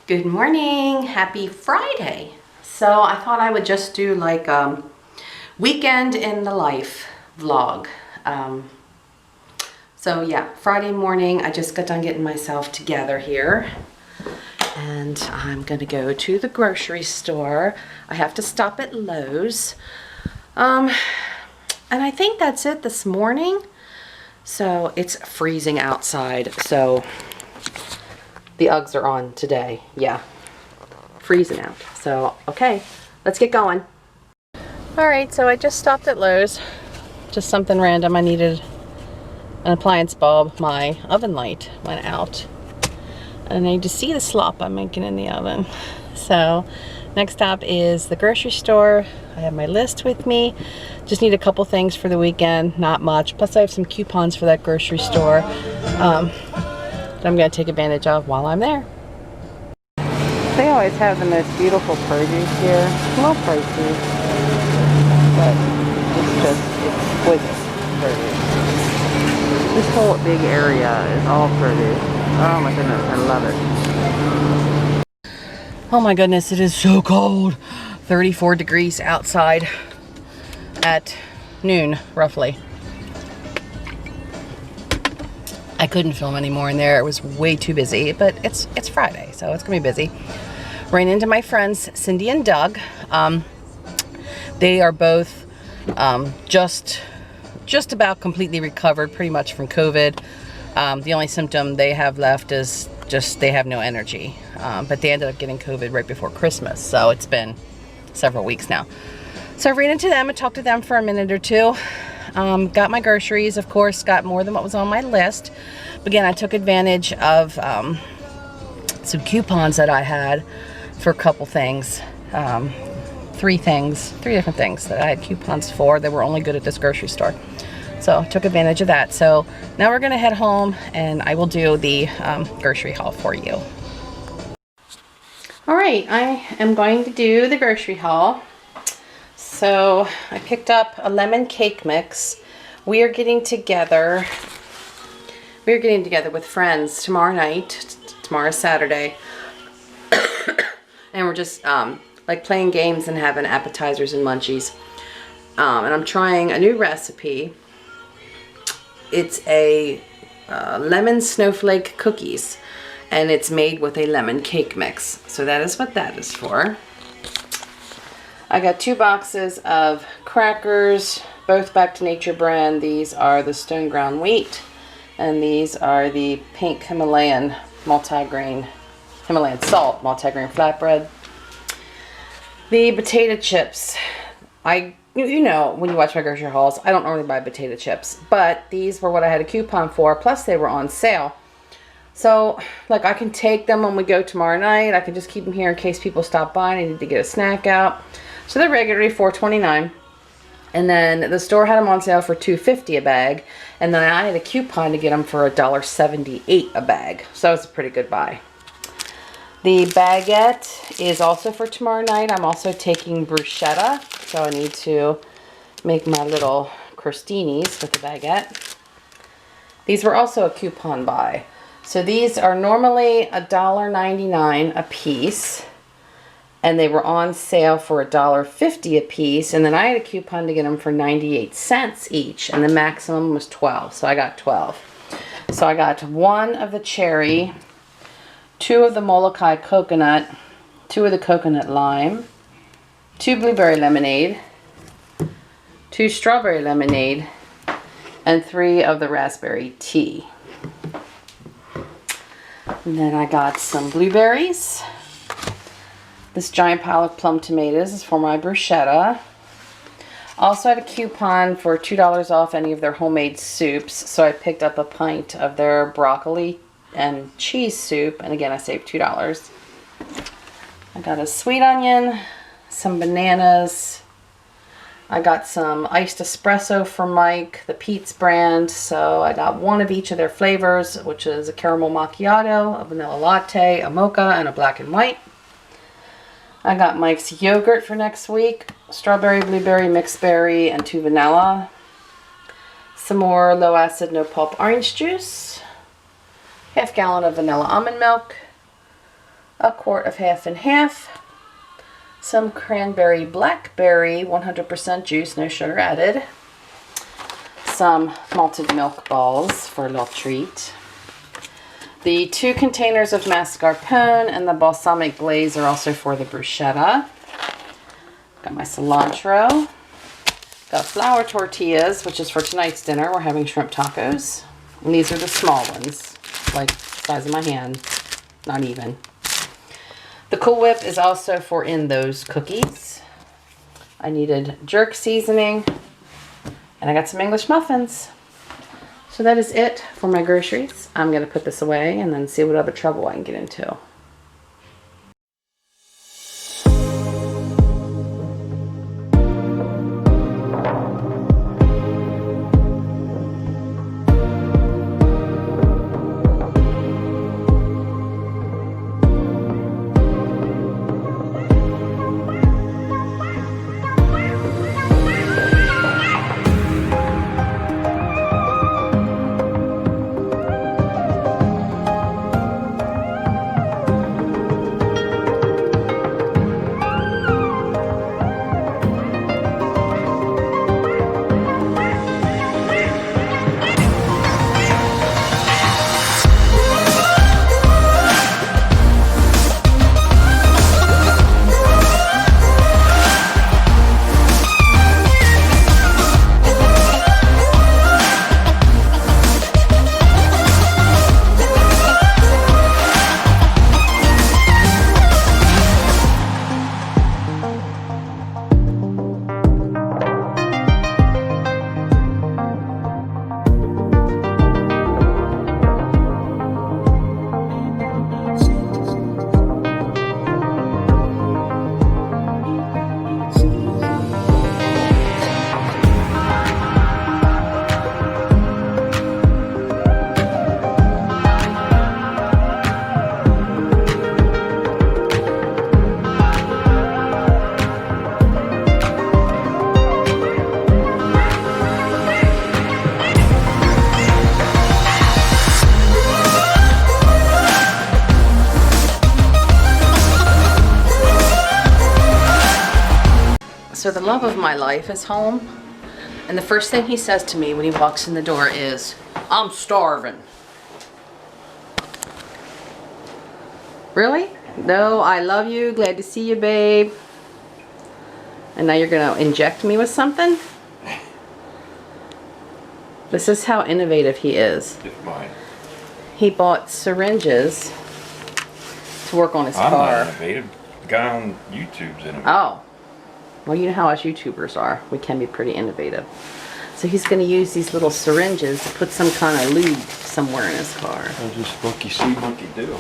Good morning, happy Friday. So I thought I would just do like weekend in the life vlog. So yeah, Friday morning I just got done getting myself together here and I'm gonna go to the grocery store. I have to stop at Lowe's. And I think that's it this morning. So it's freezing outside, so the Uggs are on today. Yeah, freezing out. So, okay, let's get going. All right, so I just stopped at Lowe's. Just something random. I needed an appliance bulb. My oven light went out. And I need to see the slop I'm making in the oven. So, next stop is the grocery store. I have my list with me. Just need a couple things for the weekend, not much. Plus I have some coupons for that grocery store. That I'm going to take advantage of while I'm there. They always have the most beautiful produce here. A little pricey, but it's just exquisite produce. This whole big area is all produce. Oh my goodness, I love it. Oh my goodness, it is so cold. 34 degrees outside at noon, roughly. I couldn't film anymore in there. It was way too busy, but it's Friday, so it's gonna be busy. Ran into my friends Cindy and Doug. They are both just about completely recovered, pretty much from COVID. The only symptom they have left is just they have no energy. But they ended up getting COVID right before Christmas, so it's been several weeks now. So I ran into them and talked to them for a minute or two. Got my groceries, of course, got more than what was on my list. But again, I took advantage of some coupons that I had for a couple things. Three different things that I had coupons for that were only good at this grocery store. So I took advantage of that. So now we're gonna head home and I will do the grocery haul for you. All right, I am going to do the grocery haul. So I picked up a lemon cake mix. We are getting together with friends tomorrow night. Tomorrow's Saturday. And we're just like playing games and having appetizers and munchies. And I'm trying a new recipe. It's a lemon snowflake cookies. And it's made with a lemon cake mix. So that is what that is for. I got 2 boxes of crackers, both Back to Nature brand. These are the stone ground wheat, and these are the pink Himalayan salt multigrain flatbread. The potato chips. You know, when you watch my grocery hauls, I don't normally buy potato chips, but these were what I had a coupon for, plus they were on sale. So, like, I can take them when we go tomorrow night. I can just keep them here in case people stop by and I need to get a snack out. So they're regularly $4.29, and then the store had them on sale for $2.50 a bag, and then I had a coupon to get them for $1.78 a bag. So it's a pretty good buy. The baguette is also for tomorrow night. I'm also taking bruschetta, so I need to make my little crostinis with the baguette. These were also a coupon buy. So these are normally $1.99 a piece. And they were on sale for $1.50 a piece, and then I had a coupon to get them for 98 cents each, and the maximum was 12, so I got 12. So I got 1 of the cherry, 2 of the Molokai coconut, 2 of the coconut lime, 2 blueberry lemonade, 2 strawberry lemonade, and 3 of the raspberry tea. And then I got some blueberries. This giant pile of plum tomatoes is for my bruschetta. Also had a coupon for $2 off any of their homemade soups, so I picked up a pint of their broccoli and cheese soup, and again I saved $2. I got a sweet onion, some bananas. I got some iced espresso for Mike, the Pete's brand, so I got 1 of each of their flavors, which is a caramel macchiato, a vanilla latte, a mocha, and a black and white. I got Mike's yogurt for next week, strawberry, blueberry, mixed berry, and 2 vanilla. Some more low acid, no pulp orange juice. Half gallon of vanilla almond milk. a quart of half and half, some cranberry blackberry 100% juice, no sugar added, some malted milk balls for a little treat. The 2 containers of mascarpone and the balsamic glaze are also for the bruschetta. Got my cilantro. Got flour tortillas, which is for tonight's dinner. We're having shrimp tacos. And these are the small ones, like the size of my hand, not even. The Cool Whip is also for in those cookies. I needed jerk seasoning, and I got some English muffins. So that is it for my groceries. I'm going to put this away and then see what other trouble I can get into. So the love of my life is home, and the first thing he says to me when he walks in the door is, "I'm starving." Really? No, I love you, glad to see you, babe. And now you're gonna inject me with something? This is how innovative he is. It's mine. He bought syringes to work on his I'm car. not innovative. The guy on YouTube's innovative. Oh. Well, you know how us YouTubers are. We can be pretty innovative. So he's going to use these little syringes to put some kind of lube somewhere in his car. I'll just monkey see, monkey do.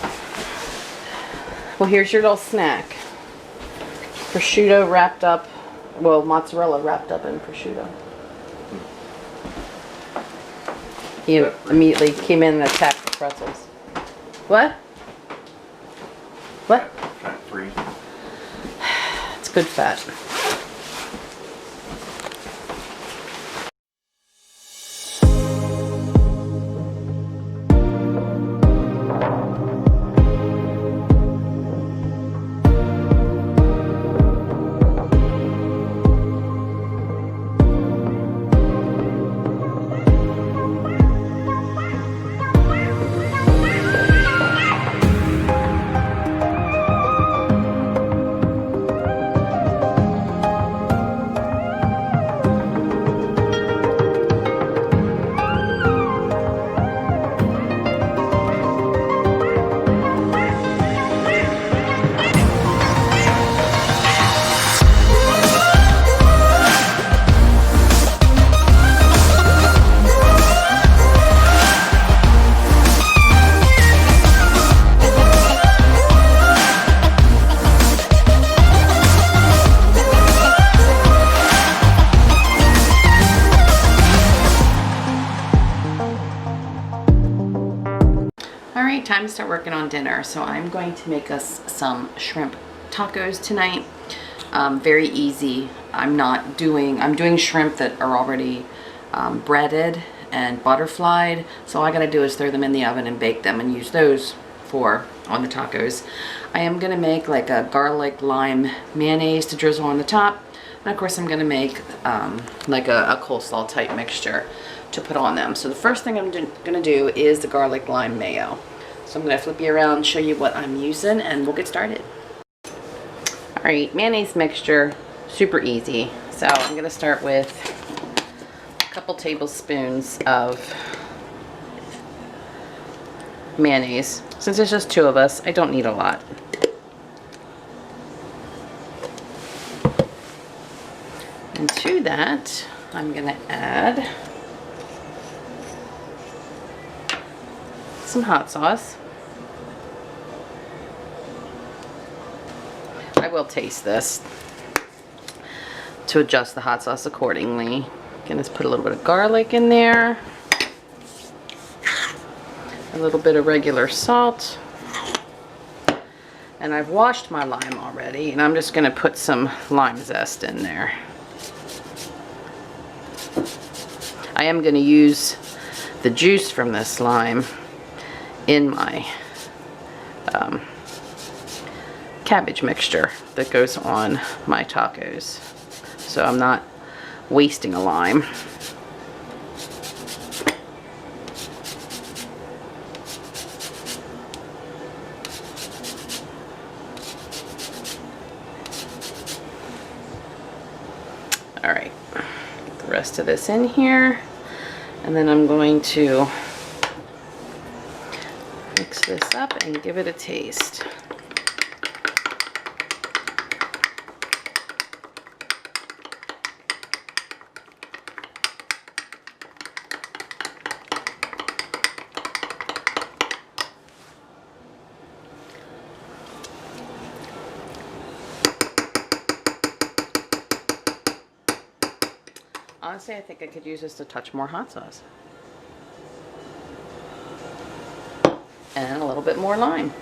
Well, here's your little snack. Prosciutto wrapped up, well, mozzarella wrapped up in prosciutto. He immediately came in and attacked the pretzels. What? What? Fat free. It's good fat. Time to start working on dinner. So I'm going to make us some shrimp tacos tonight. Very easy. I'm doing shrimp that are already breaded and butterflied. So all I gotta do is throw them in the oven and bake them and use those for on the tacos. I am gonna make like a garlic lime mayonnaise to drizzle on the top. And of course I'm gonna make like a coleslaw type mixture to put on them. So the first thing I'm gonna do is the garlic lime mayo. So I'm gonna flip you around, show you what I'm using, and we'll get started. All right, mayonnaise mixture, super easy. So I'm gonna start with a couple tablespoons of mayonnaise. Since it's just 2 of us, I don't need a lot. And to that, I'm gonna add some hot sauce. I will taste this to adjust the hot sauce accordingly. Gonna just put a little bit of garlic in there. A little bit of regular salt. And I've washed my lime already, and I'm just gonna put some lime zest in there. I am gonna use the juice from this lime in my cabbage mixture that goes on my tacos. So I'm not wasting a lime. All right, get the rest of this in here, and then I'm going to mix this up and give it a taste. Honestly, I think I could use this a touch more hot sauce. And a little bit more lime.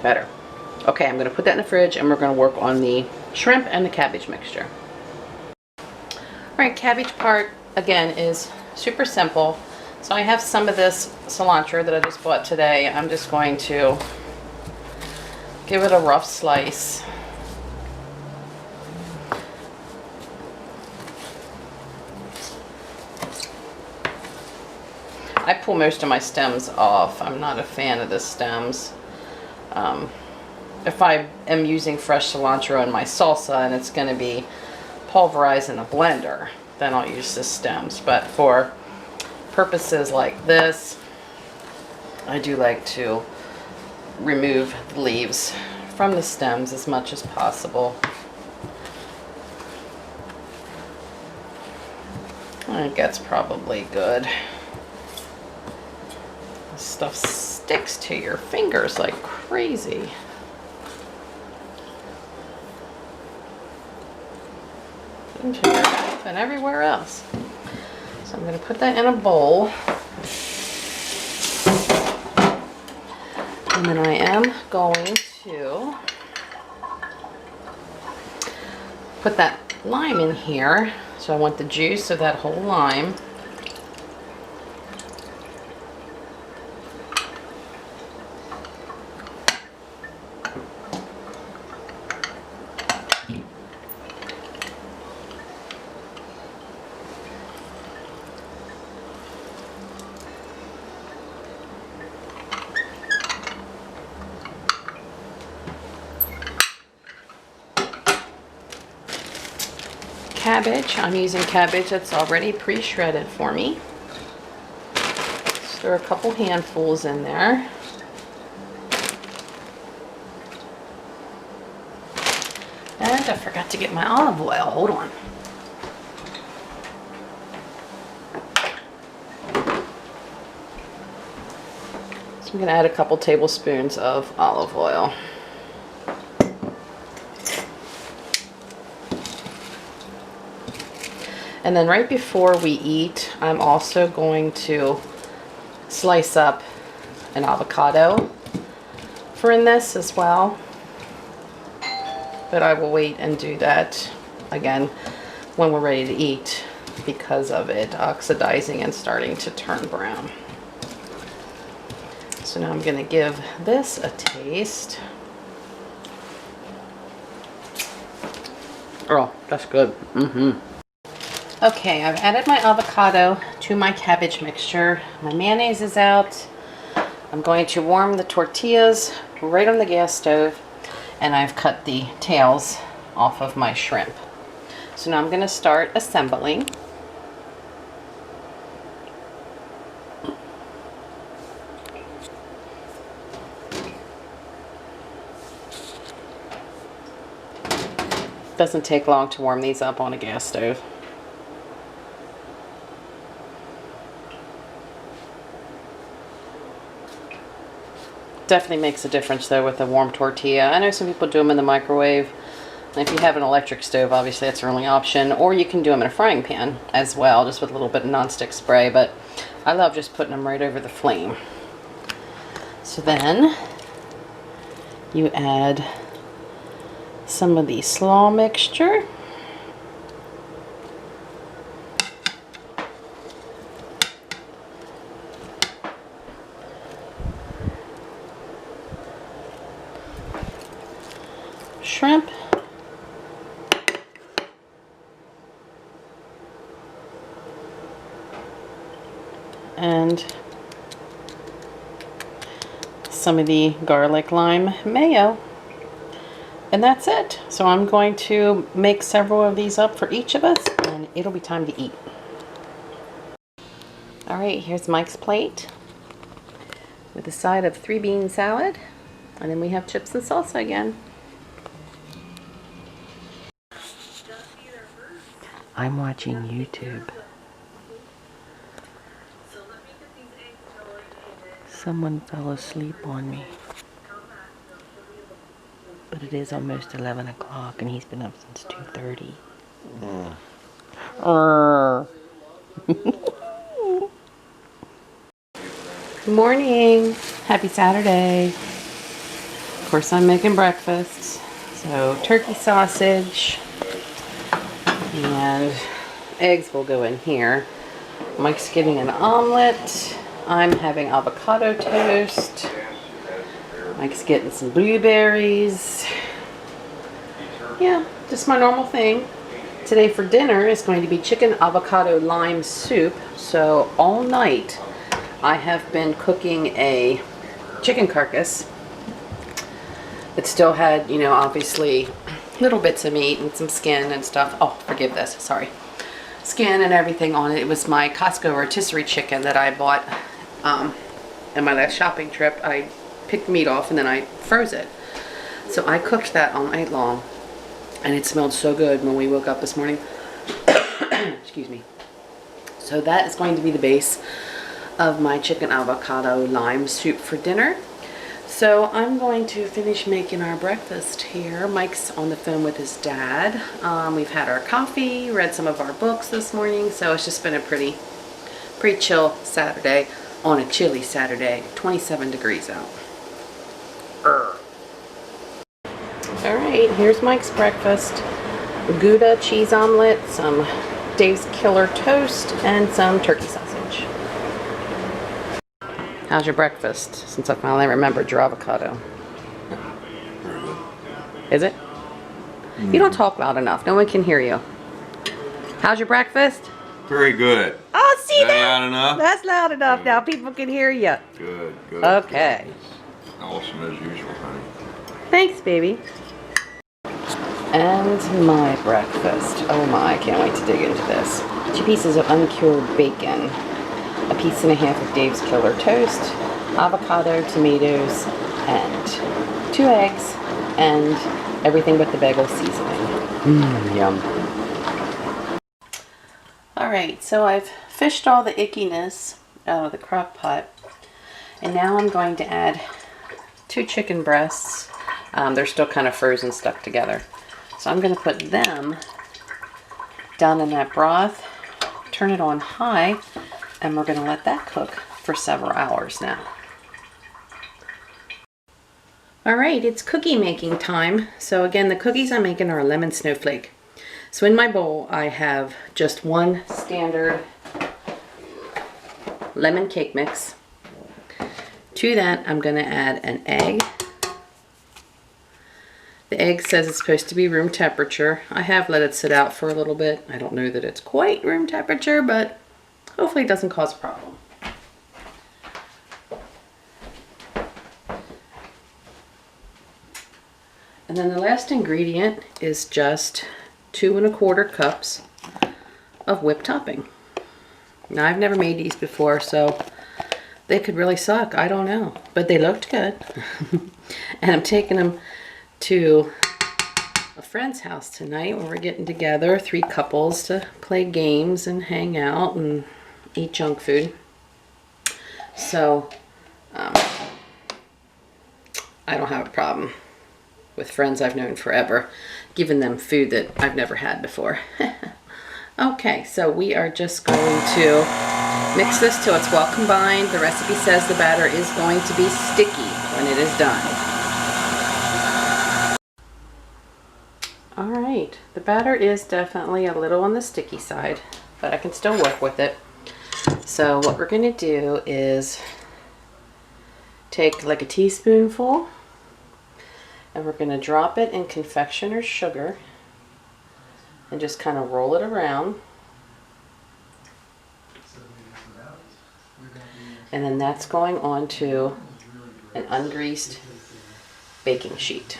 Better. Okay, I'm going to put that in the fridge, and we're going to work on the shrimp and the cabbage mixture. Alright, cabbage part, again, is super simple. So I have some of this cilantro that I just bought today. I'm just going to give it a rough slice. I pull most of my stems off. I'm not a fan of the stems. If I am using fresh cilantro in my salsa and it's going to be pulverized in a blender, then I'll use the stems. But for purposes like this, I do like to remove the leaves from the stems as much as possible. I think that's probably good. This stuff sticks to your fingers like crazy. Into your mouth and everywhere else. So I'm going to put that in a bowl. And then I am going to put that lime in here. So I want the juice of that whole lime. Cabbage, I'm using cabbage that's already pre-shredded for me. So there are a couple handfuls in there. And I forgot to get my olive oil. Hold on. Let's I'm going to add a couple tablespoons of olive oil. And then right before we eat, I'm also going to slice up an avocado for in this as well. But I will wait and do that again when we're ready to eat because of it oxidizing and starting to turn brown. So now I'm going to give this a taste. Oh, that's good. Okay, I've added my avocado to my cabbage mixture. My mayonnaise is out. I'm going to warm the tortillas right on the gas stove, and I've cut the tails off of my shrimp. So now I'm going to start assembling. Doesn't take long to warm these up on a gas stove. Definitely makes a difference though with a warm tortilla. I know some people do them in the microwave. And if you have an electric stove, obviously that's your only option. Or you can do them in a frying pan as well, just with a little bit of nonstick spray. But I love just putting them right over the flame. So then you add some of the slaw mixture. Shrimp. And some of the garlic lime mayo. And that's it. So I'm going to make several of these up for each of us, and it'll be time to eat. All right, here's Mike's plate with a side of 3-bean salad, and then we have chips and salsa again. I'm watching YouTube. Someone fell asleep on me. But it is almost 11 o'clock and he's been up since 2:30. Good morning. Happy Saturday. Of course I'm making breakfast. So turkey sausage and eggs will go in here. Mike's getting an omelet. I'm having avocado toast. Mike's getting some blueberries. Yeah, just my normal thing. Today for dinner is going to be chicken avocado lime soup. So all night I have been cooking a chicken carcass that still had, you know, obviously little bits of meat and some skin and stuff. Oh, forgive this, sorry. Skin and everything on it. It was my Costco rotisserie chicken that I bought in my last shopping trip. I picked meat off and then I froze it. So I cooked that all night long and it smelled so good when we woke up this morning. Excuse me. So that is going to be the base of my chicken avocado lime soup for dinner. So I'm going to finish making our breakfast here. Mike's on the phone with his dad. We've had our coffee, read some of our books this morning, so it's just been a pretty chill Saturday on a chilly Saturday. 27 degrees out. Alright, here's Mike's breakfast. Gouda cheese omelet, some Dave's Killer toast, and some turkey sausage. How's your breakfast? Since I finally remembered your avocado. Is it? You don't talk loud enough. No one can hear you. How's your breakfast? Very good. Oh, see that? Is that loud enough? That's loud enough. Good. Now people can hear you. Good, good. Okay. Good. Awesome as usual, honey. Thanks, baby. And my breakfast. Oh my, I can't wait to dig into this. 2 pieces of uncured bacon. A piece and a half of Dave's Killer toast, avocado, tomatoes, and 2 eggs, and everything but the bagel seasoning. Yum. Alright, so I've fished all the ickiness out of the crock pot, And now I'm going to add 2 chicken breasts. They're still kind of frozen, stuck together. So I'm going to put them down in that broth, turn it on high, and we're going to let that cook for several hours now. All right, it's cookie making time. So again, the cookies I'm making are a lemon snowflake. So in my bowl, I have just 1 standard lemon cake mix. To that, I'm going to add an egg. The egg says it's supposed to be room temperature. I have let it sit out for a little bit. I don't know that it's quite room temperature, but hopefully it doesn't cause a problem. And then the last ingredient is just 2 1/4 cups of whipped topping. Now, I've never made these before, so they could really suck. I don't know, but they looked good. And I'm taking them to a friend's house tonight where we're getting together, 3 couples, to play games and hang out and eat junk food. So I don't have a problem with friends I've known forever giving them food that I've never had before. Okay, so we are just going to mix this till it's well combined. The recipe says the batter is going to be sticky when it is done. All right, the batter is definitely a little on the sticky side, but I can still work with it. So what we're going to do is take like a teaspoonful, and we're going to drop it in confectioner's sugar and just kind of roll it around. And then that's going onto an ungreased baking sheet.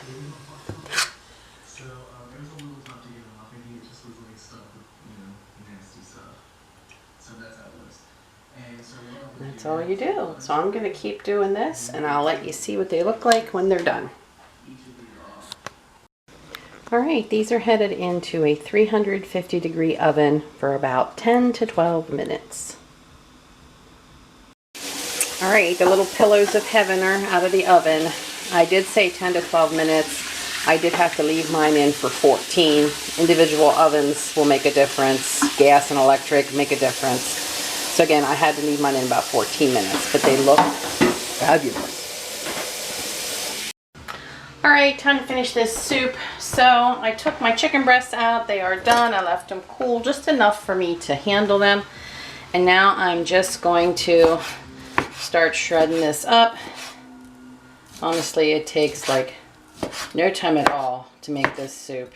That's all you do. So I'm going to keep doing this, and I'll let you see what they look like when they're done. Alright, these are headed into a 350-degree oven for about 10 to 12 minutes. Alright, the little pillows of heaven are out of the oven. I did say 10 to 12 minutes. I did have to leave mine in for 14. Individual ovens will make a difference. Gas and electric make a difference. So again, I had to leave mine in about 14 minutes, but they look fabulous. Alright, time to finish this soup. So I took my chicken breasts out. They are done. I left them cool just enough for me to handle them. And now I'm just going to start shredding this up. Honestly, it takes like no time at all to make this soup.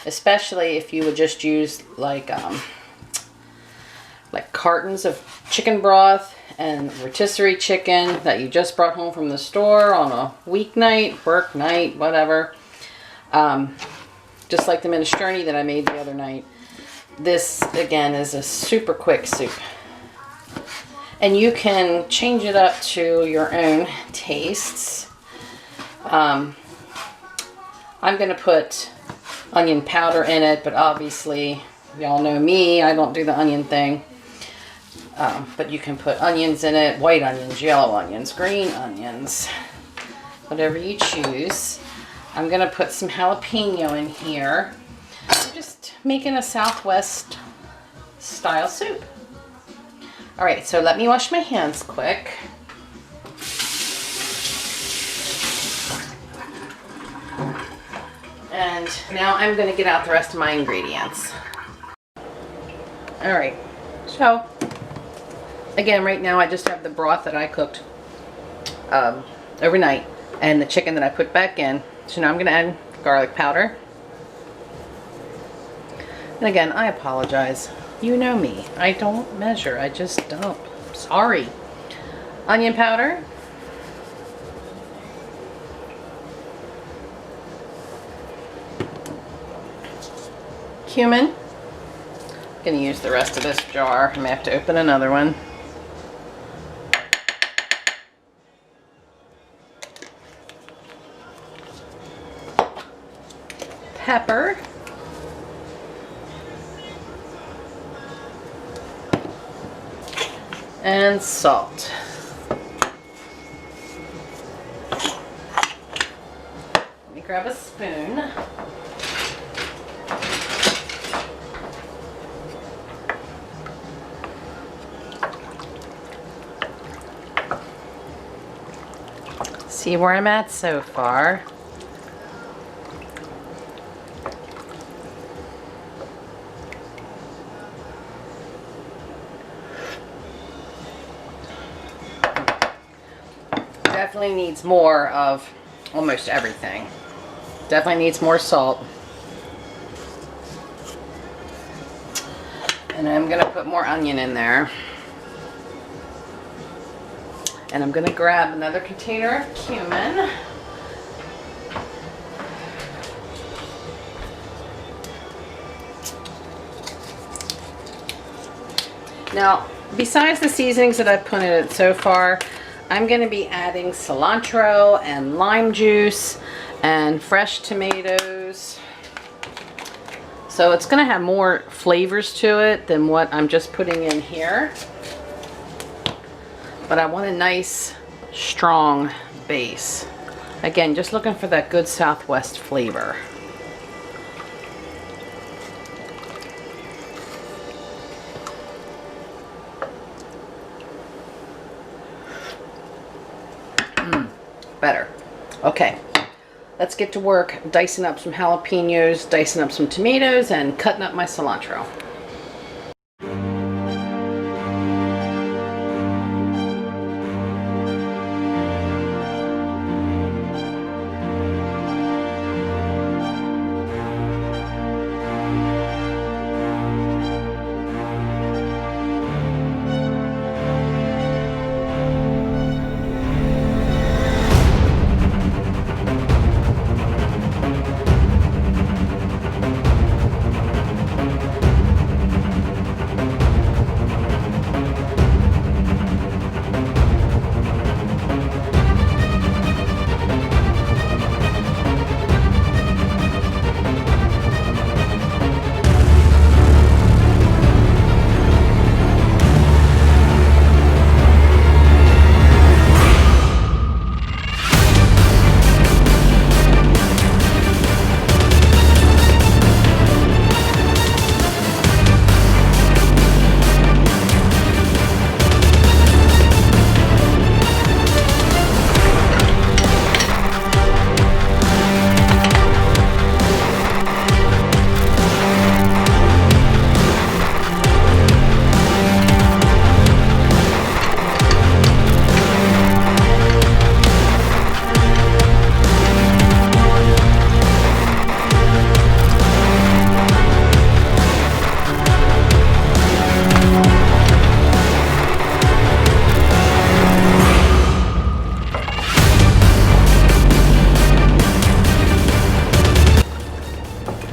Especially if you would just use like cartons of chicken broth and rotisserie chicken that you just brought home from the store on a weeknight, work night, whatever. Just like the minestrone that I made the other night. This, again, is a super quick soup. And you can change it up to your own tastes. I'm going to put onion powder in it, but obviously, y'all know me, I don't do the onion thing. But you can put onions in it, white onions, yellow onions, green onions, whatever you choose. I'm going to put some jalapeno in here. I'm just making a Southwest style soup. Alright, so let me wash my hands quick. And now I'm going to get out the rest of my ingredients. Alright, so again, right now I just have the broth that I cooked overnight and the chicken that I put back in. So now I'm going to add garlic powder. And again, I apologize. You know me. I don't measure. I just dump. Sorry. Onion powder. Cumin. I'm going to use the rest of this jar. I may have to open another one. Pepper. And salt. grab a spoon. See where I'm at so far. Definitely needs more of almost everything. Definitely needs more salt. And I'm gonna put more onion in there. And I'm gonna grab another container of cumin. Now, besides the seasonings that I've put in it so far, I'm gonna be adding cilantro and lime juice and fresh tomatoes. So it's gonna have more flavors to it than what I'm just putting in here. But I want a nice, strong base. Again, just looking for that good Southwest flavor. Better. Okay, let's get to work dicing up some jalapenos, dicing up some tomatoes, and cutting up my cilantro.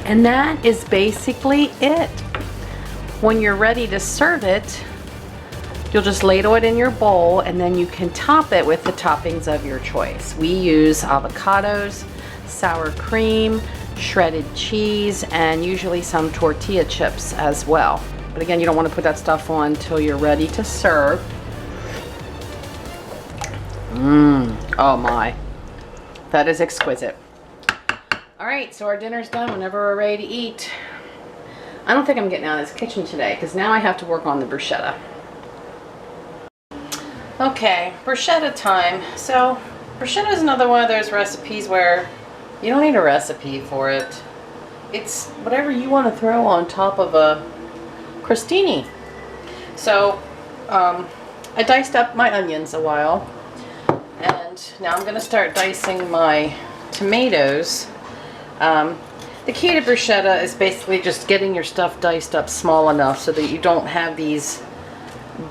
And that is basically it. When you're ready to serve it, you'll just ladle it in your bowl and then you can top it with the toppings of your choice. We use avocados, sour cream, shredded cheese, and usually some tortilla chips as well. But again, you don't want to put that stuff on until you're ready to serve. Oh my, that is exquisite. All right, so our dinner's done. Whenever we're ready to eat. I don't think I'm getting out of this kitchen today because now I have to work on the bruschetta. Okay, bruschetta time. So bruschetta is another one of those recipes where you don't need a recipe for it. It's whatever you want to throw on top of a crostini. So I diced up my onions a while, and now I'm going to start dicing my tomatoes. The key to bruschetta is basically just getting your stuff diced up small enough so that you don't have these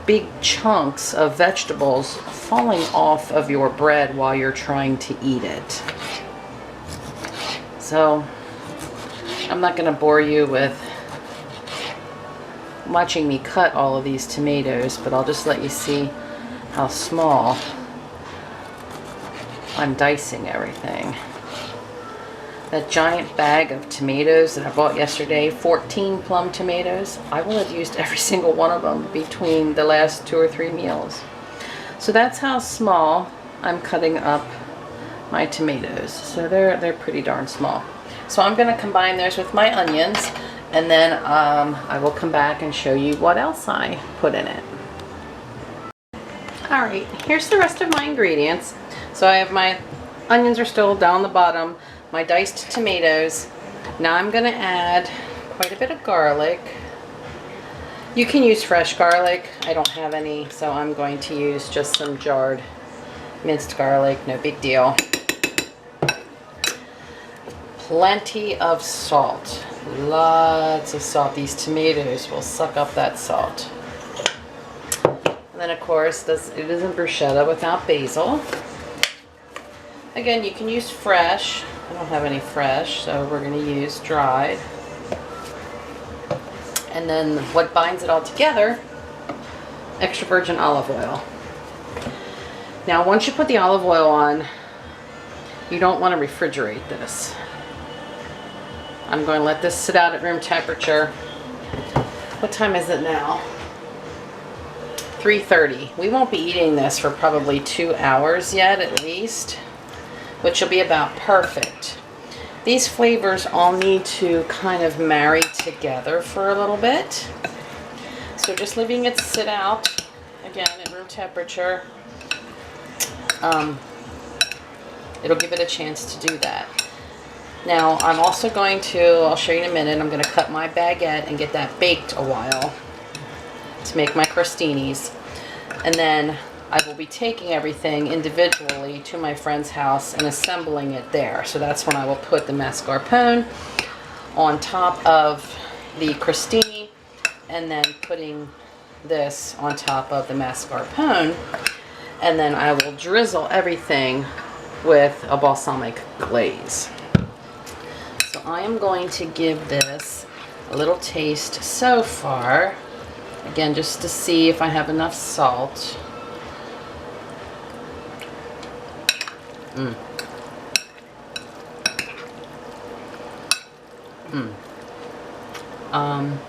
big chunks of vegetables falling off of your bread while you're trying to eat it. So I'm not going to bore you with watching me cut all of these tomatoes, but I'll just let you see how small I'm dicing everything. That giant bag of tomatoes that I bought yesterday, 14 plum tomatoes, I will have used every single one of them between the last 2 or 3 meals. So that's how small I'm cutting up my tomatoes. So they're pretty darn small. So I'm going to combine those with my onions, and then I will come back and show you what else I put in it. Alright, here's the rest of my ingredients. So I have my onions are still down the bottom, my diced tomatoes. Now I'm going to add quite a bit of garlic. You can use fresh garlic. I don't have any, so I'm going to use just some jarred minced garlic, no big deal. Plenty of salt. Lots of salt. These tomatoes will suck up that salt. And then of course, it isn't bruschetta without basil. Again, you can use fresh. I don't have any fresh, so we're going to use dried. And then what binds it all together, extra virgin olive oil. Now once you put the olive oil on, you don't want to refrigerate this. I'm going to let this sit out at room temperature. What time is it now? 3:30. We won't be eating this for probably 2 hours yet at least, which will be about perfect. These flavors all need to kind of marry together for a little bit. So just leaving it sit out, again at room temperature, it'll give it a chance to do that. Now I'm also going to, I'll show you in a minute, I'm going to cut my baguette and get that baked a while to make my crostinis. And then I will be taking everything individually to my friend's house and assembling it there. So that's when I will put the mascarpone on top of the crostini, and then putting this on top of the mascarpone. And then I will drizzle everything with a balsamic glaze. So I am going to give this a little taste so far. Again, just to see if I have enough salt.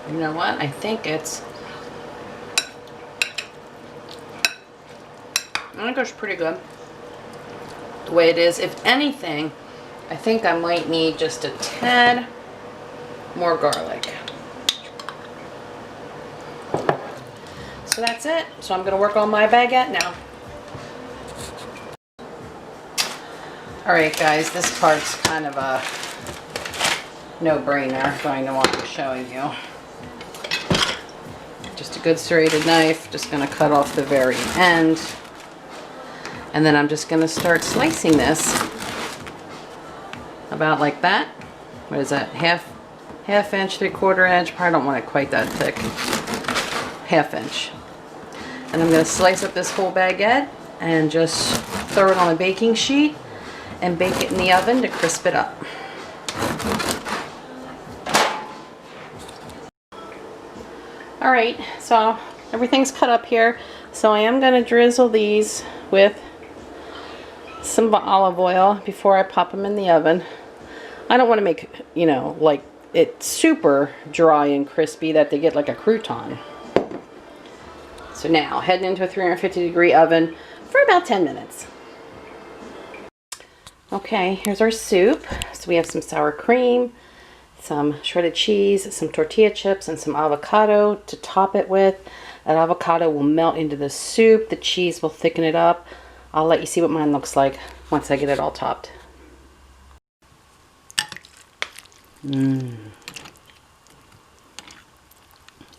You know what? I think it's pretty good the way it is. If anything, I think I might need just a tad more garlic. So that's it. So I'm going to work on my baguette now. Alright guys, this part's kind of a no-brainer going to what I'm showing you. Just a good serrated knife, just going to cut off the very end. And then I'm just going to start slicing this about like that. What is that? Half inch, 3/4 inch. Probably don't want it quite that thick. 1/2 inch. And I'm going to slice up this whole baguette and just throw it on a baking sheet and bake it in the oven to crisp it up. Alright, so everything's cut up here. So I am going to drizzle these with some olive oil before I pop them in the oven. I don't want to make, you know, like it super dry and crispy that they get like a crouton. So now, heading into a 350-degree oven for about 10 minutes. Okay, here's our soup. So we have some sour cream, some shredded cheese, some tortilla chips, and some avocado to top it with. That avocado will melt into the soup. The cheese will thicken it up. I'll let you see what mine looks like once I get it all topped.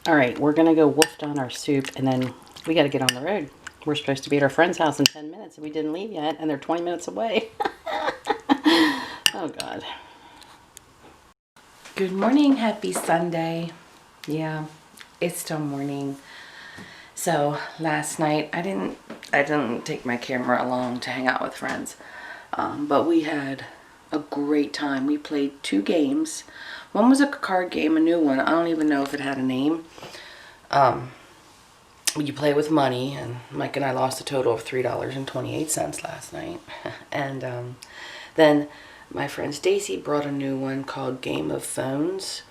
Alright, we're going to go wolf down our soup, and then we got to get on the road. We're supposed to be at our friend's house in 10 minutes, and we didn't leave yet, and they're 20 minutes away. Oh, God. Good morning. Happy Sunday. Yeah, it's still morning. So, last night, I didn't take my camera along to hang out with friends, but we had a great time. We played 2 games. One was a card game, a new one. I don't even know if it had a name. You play with money, and Mike and I lost a total of $3.28 last night. And then my friend Stacy brought a new one called Game of Phones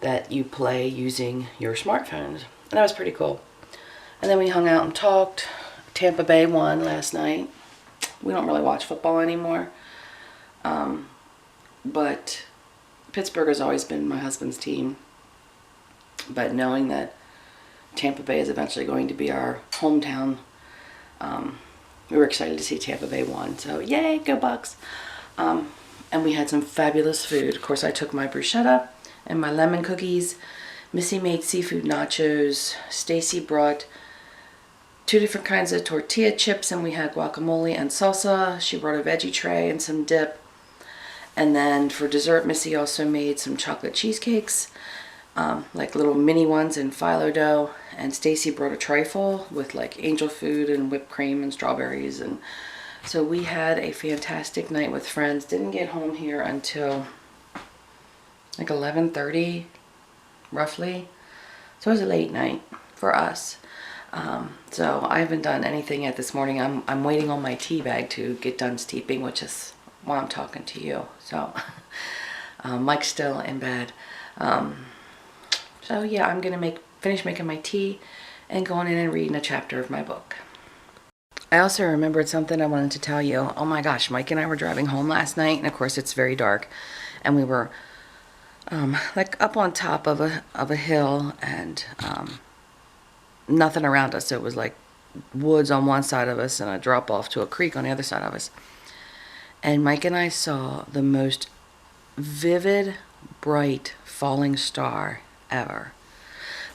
that you play using your smartphones. And that was pretty cool. And then we hung out and talked. Tampa Bay won last night. We don't really watch football anymore. But Pittsburgh has always been my husband's team. But knowing that Tampa Bay is eventually going to be our hometown, we were excited to see Tampa Bay won. So yay, go Bucks. And we had some fabulous food. Of course, I took my bruschetta and my lemon cookies. Missy made seafood nachos. Stacy brought 2 different kinds of tortilla chips, and we had guacamole and salsa. She brought a veggie tray and some dip. And then for dessert, Missy also made some chocolate cheesecakes, like little mini ones in phyllo dough. And Stacy brought a trifle with like angel food and whipped cream and strawberries. And so we had a fantastic night with friends. Didn't get home here until like 11:30, roughly. So it was a late night for us. So I haven't done anything yet this morning. I'm waiting on my tea bag to get done steeping, which is why I'm talking to you. So Mike's still in bed. So yeah, I'm gonna finish making my tea and going in and reading a chapter of my book. I also remembered something I wanted to tell you. Oh my gosh, Mike and I were driving home last night, and of course it's very dark, and we were like up on top of a hill, and nothing around us. So it was like woods on one side of us and a drop off to a creek on the other side of us. And Mike and I saw the most vivid, bright falling star ever.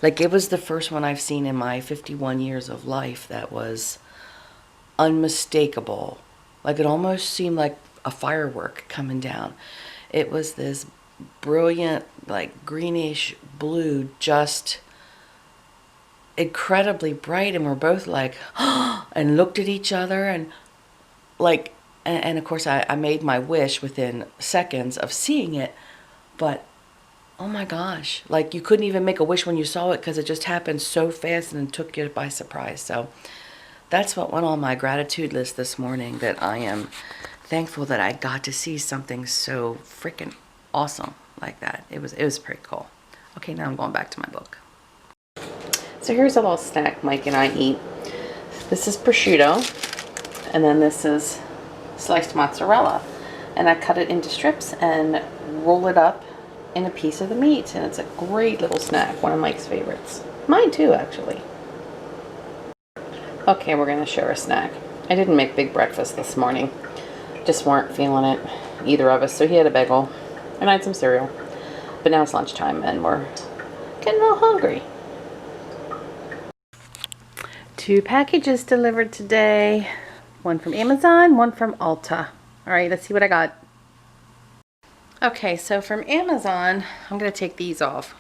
Like, it was the first one I've seen in my 51 years of life that was unmistakable. Like, it almost seemed like a firework coming down. It was this brilliant, like, greenish blue, just incredibly bright, and we're both like, and looked at each other, and like, and of course I made my wish within seconds of seeing it, but oh my gosh, like, you couldn't even make a wish when you saw it because it just happened so fast and took you by surprise. So that's what went on my gratitude list this morning, that I am thankful that I got to see something so freaking awesome like that. It was pretty cool. Okay, now I'm going back to my book. So here's a little snack Mike and I eat. This is prosciutto, and then this is sliced mozzarella. And I cut it into strips and roll it up in a piece of the meat, and it's a great little snack, one of Mike's favorites. Mine too, actually. Okay, we're gonna share a snack. I didn't make big breakfast this morning. Just weren't feeling it, either of us. So he had a bagel, and I had some cereal. But now it's lunchtime, and we're getting a little hungry. 2 packages delivered today. One from Amazon, one from Ulta. All right, let's see what I got. Okay, so from Amazon, I'm gonna take these off,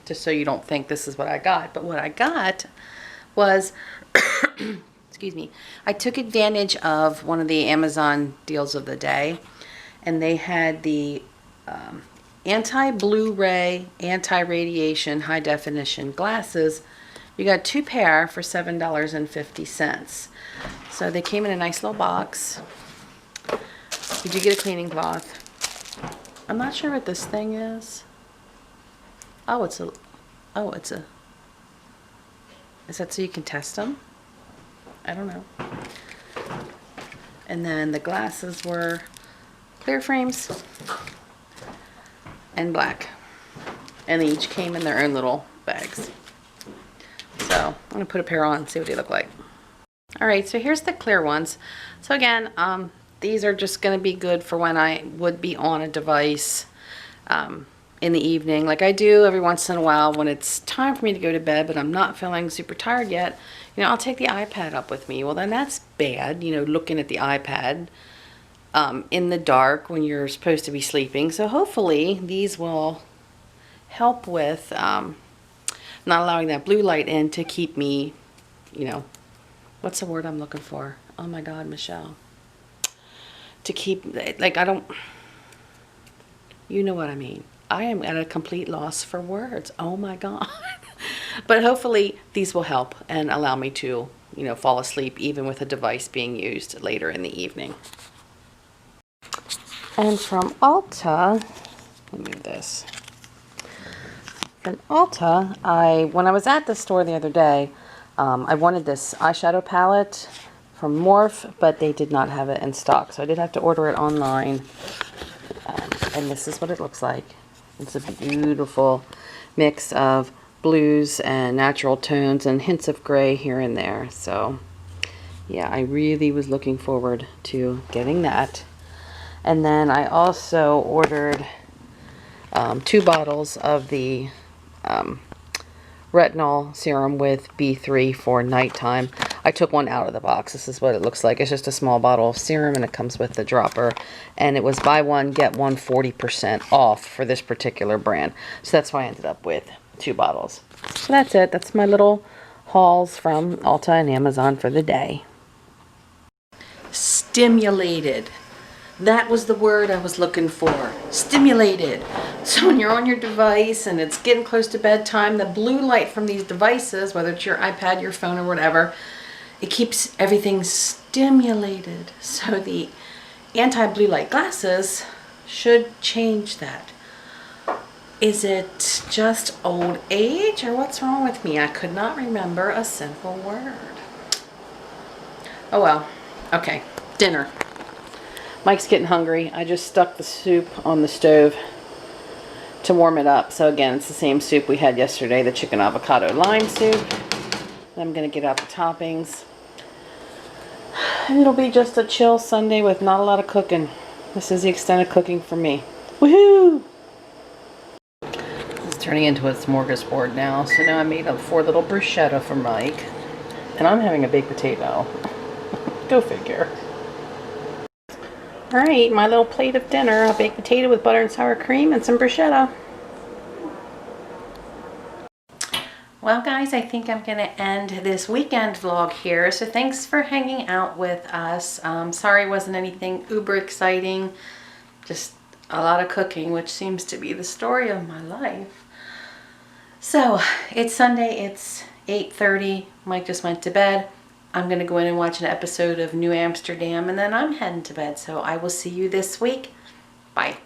just so you don't think this is what I got. But what I got was, excuse me, I took advantage of one of the Amazon deals of the day, and they had the anti-Blu-ray, anti-radiation, high-definition glasses. You got 2 pair for $7.50. So they came in a nice little box. You do get a cleaning cloth. I'm not sure what this thing is. Is that so you can test them? I don't know. And then the glasses were clear frames and black. And they each came in their own little bags. So I'm gonna put a pair on and see what they look like. All right, so here's the clear ones. So again, these are just gonna be good for when I would be on a device in the evening, like I do every once in a while when it's time for me to go to bed, but I'm not feeling super tired yet. You know, I'll take the iPad up with me. Well, then that's bad, you know, looking at the iPad in the dark when you're supposed to be sleeping. So hopefully these will help with not allowing that blue light in to keep me, you know, what's the word I'm looking for? Oh my God, Michelle. To keep, like, I don't, you know what I mean. I am at a complete loss for words. Oh my God. But hopefully these will help and allow me to, you know, fall asleep even with a device being used later in the evening. And from Ulta, let me move this. From Ulta, when I was at the store the other day, I wanted this eyeshadow palette, from Morph, but they did not have it in stock. So I did have to order it online. And this is what it looks like. It's a beautiful mix of blues and natural tones and hints of gray here and there. So yeah, I really was looking forward to getting that. And then I also ordered 2 bottles of the retinol serum with B3 for nighttime. I took one out of the box. This is what it looks like. It's just a small bottle of serum and it comes with the dropper. And it was buy one, get one 40% off for this particular brand. So that's why I ended up with 2 bottles. So that's it. That's my little hauls from Ulta and Amazon for the day. Stimulated. That was the word I was looking for. Stimulated. So when you're on your device and it's getting close to bedtime, the blue light from these devices, whether it's your iPad, your phone, or whatever, it keeps everything stimulated. So the anti-blue light glasses should change that. Is it just old age or what's wrong with me? I could not remember a simple word. Oh well. Okay. Dinner. Mike's getting hungry. I just stuck the soup on the stove to warm it up. So again, it's the same soup we had yesterday, the chicken avocado lime soup. I'm going to get out the toppings. And it'll be just a chill Sunday with not a lot of cooking. This is the extent of cooking for me. Woohoo! It's turning into a smorgasbord now. So now I made up 4 little bruschetta for Mike. And I'm having a baked potato. Go figure. Alright, my little plate of dinner, a baked potato with butter and sour cream and some bruschetta. Well guys, I think I'm going to end this weekend vlog here. So thanks for hanging out with us. Sorry it wasn't anything uber exciting. Just a lot of cooking, which seems to be the story of my life. So it's Sunday, it's 8:30. Mike just went to bed. I'm going to go in and watch an episode of New Amsterdam, and then I'm heading to bed. So I will see you this week. Bye.